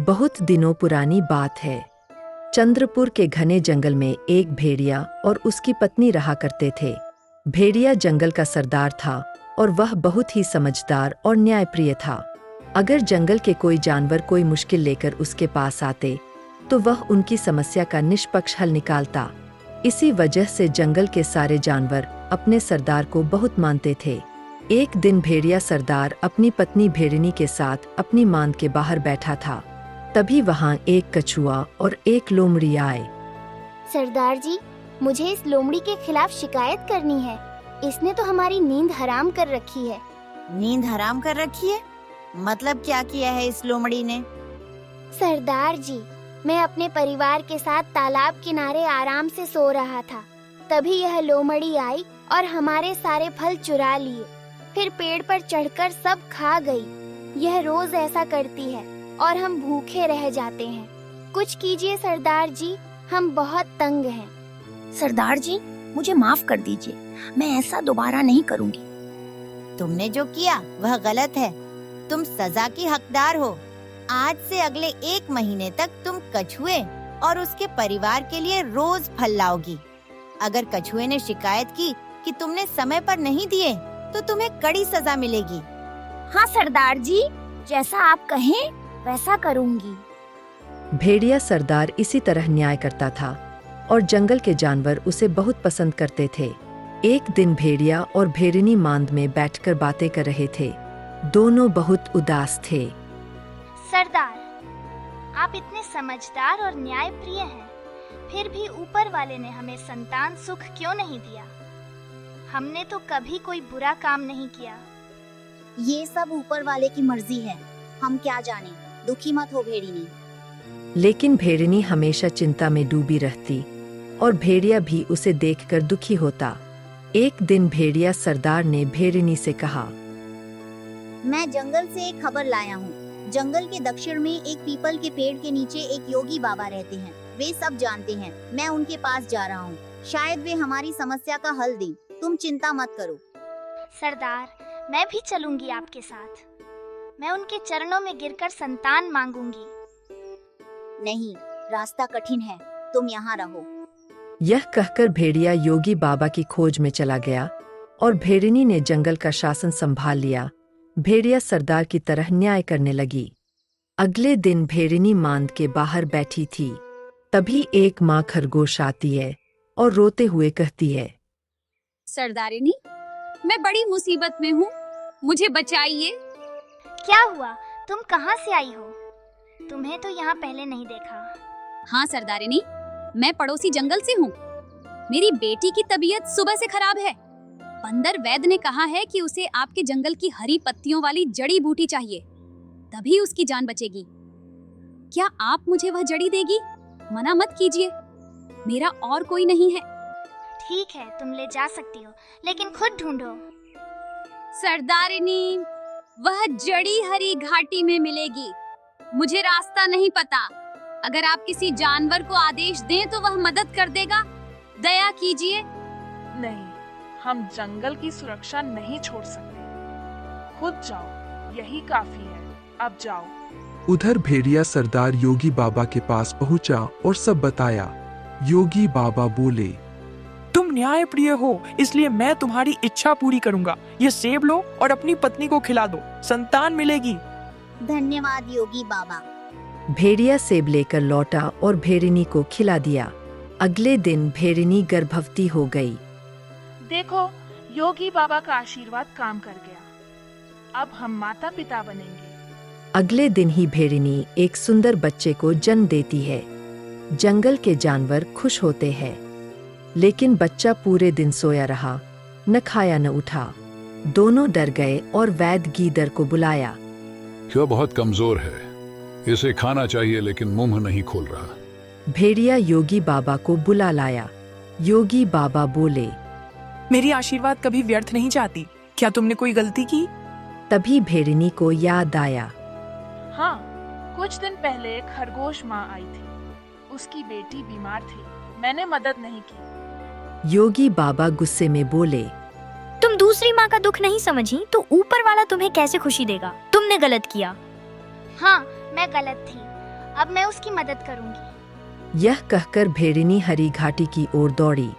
बहुत दिनों पुरानी बात है। चंद्रपुर के घने जंगल में एक भेड़िया और उसकी पत्नी रहा करते थे। भेड़िया जंगल का सरदार था और वह बहुत ही समझदार और न्यायप्रिय था। अगर जंगल के कोई जानवर कोई मुश्किल लेकर उसके पास आते तो वह उनकी समस्या का निष्पक्ष हल निकालता। इसी वजह से जंगल के सारे जानवर अपने सरदार को बहुत मानते थे। एक दिन भेड़िया सरदार अपनी पत्नी भेड़िनी के साथ अपनी मांद के बाहर बैठा था। तभी वहां एक कछुआ और एक लोमड़ी आए। सरदार जी, मुझे इस लोमड़ी के खिलाफ शिकायत करनी है। इसने तो हमारी नींद हराम कर रखी है। नींद हराम कर रखी है? मतलब क्या किया है इस लोमड़ी ने? सरदार जी, मैं अपने परिवार के साथ तालाब किनारे आराम से सो रहा था। तभी यह लोमड़ी आई और हमारे सारे फल चुरा लिए। फिर पेड़ पर चढ़कर सब खा गई। यह रोज ऐसा करती है और हम भूखे रह जाते हैं। कुछ कीजिए सरदार जी, हम बहुत तंग हैं। सरदार जी, मुझे माफ कर दीजिए, मैं ऐसा दोबारा नहीं करूंगी। तुमने जो किया वह गलत है। तुम सजा की हकदार हो। आज से अगले 1 महीने तक तुम कछुए और उसके परिवार के लिए रोज फल लाओगी। अगर कछुए ने शिकायत की कि तुमने समय पर नहीं दिए तो तुम्हें कड़ी सजा मिलेगी। हाँ सरदार जी, जैसा आप कहें वैसा करूंगी। भेड़िया सरदार इसी तरह न्याय करता था और जंगल के जानवर उसे बहुत पसंद करते थे। एक दिन भेड़िया और भेड़िनी मांद में बैठकर बातें कर रहे थे। दोनों बहुत उदास थे। सरदार, आप इतने समझदार और न्यायप्रिय हैं, फिर भी ऊपर वाले ने हमें संतान सुख क्यों नहीं दिया? हमने तो कभी कोई बुरा काम नहीं किया। ये सब ऊपर वाले की मर्जी है, हम क्या जाने। दुखी मत हो भेड़िनी। लेकिन भेड़िनी हमेशा चिंता में डूबी रहती और भेड़िया भी उसे देखकर दुखी होता। एक दिन भेड़िया सरदार ने भेड़िनी से कहा, मैं जंगल से एक खबर लाया हूँ। जंगल के दक्षिण में एक पीपल के पेड़ के नीचे एक योगी बाबा रहते हैं। वे सब जानते हैं। मैं उनके पास जा रहा हूँ। शायद वे हमारी समस्या का हल दें। तुम चिंता मत करो। सरदार, मैं भी चलूंगी आपके साथ। मैं उनके चरणों में गिरकर संतान मांगूंगी। नहीं, रास्ता कठिन है। तुम यहाँ रहो। यह कहकर भेड़िया योगी बाबा की खोज में चला गया और भेड़िनी ने जंगल का शासन संभाल लिया। भेड़िया सरदार की तरह न्याय करने लगी। अगले दिन भेड़िनी मांद के बाहर बैठी थी। तभी एक माँ खरगोश आती है और रोते हुए कहती है, सरदारिनी, मैं बड़ी मुसीबत में हूँ, मुझे बचाइए। क्या हुआ? तुम कहाँ से आई हो? तुम्हें तो यहाँ पहले नहीं देखा। हाँ सरदारिनी, मैं पड़ोसी जंगल से हूँ। मेरी बेटी की तबीयत सुबह से खराब है। बंदर वैद्य ने कहा है कि उसे आपके जंगल की हरी पत्तियों वाली जड़ी बूटी चाहिए, तभी उसकी जान बचेगी। क्या आप मुझे वह जड़ी देगी? मना मत कीजिए, मेरा और कोई नहीं है। ठीक है, तुम ले जा सकती हो, लेकिन खुद ढूंढो। सरदारिनी, वह जड़ी हरी घाटी में मिलेगी। मुझे रास्ता नहीं पता। अगर आप किसी जानवर को आदेश दें तो वह मदद कर देगा। दया कीजिए। नहीं, हम जंगल की सुरक्षा नहीं छोड़ सकते। खुद जाओ, यही काफी है। अब जाओ। उधर भेड़िया सरदार योगी बाबा के पास पहुंचा और सब बताया। योगी बाबा बोले, तुम न्यायप्रिय हो, इसलिए मैं तुम्हारी इच्छा पूरी करूंगा। ये सेब लो और अपनी पत्नी को खिला दो, संतान मिलेगी। धन्यवाद योगी बाबा। भेड़िया सेब लेकर लौटा और भेड़िनी को खिला दिया। अगले दिन भेड़िनी गर्भवती हो गई। देखो, योगी बाबा का आशीर्वाद काम कर गया। अब हम माता पिता बनेंगे। अगले दिन ही भेड़िनी एक सुंदर बच्चे को जन्म देती है। जंगल के जानवर खुश होते हैं, लेकिन बच्चा पूरे दिन सोया रहा, न खाया न उठा। दोनों डर गए और वैद्य गीदड़ को बुलाया। क्यों बहुत कमजोर है, इसे खाना चाहिए लेकिन मुंह नहीं खोल रहा। भेड़िया योगी बाबा को बुला लाया। योगी बाबा बोले, मेरी आशीर्वाद कभी व्यर्थ नहीं जाती। क्या तुमने कोई गलती की? तभी भेड़िनी को याद आया। हाँ, कुछ दिन पहले खरगोश माँ आई थी। उसकी बेटी बीमार थी, मैंने मदद नहीं की। योगी बाबा गुस्से में बोले, तुम दूसरी माँ का दुख नहीं समझी तो ऊपर वाला तुम्हें कैसे खुशी देगा? तुमने गलत किया। हाँ, मैं गलत थी अब मैं उसकी मदद करूंगी। यह कहकर भेड़िनी हरी घाटी की ओर दौड़ी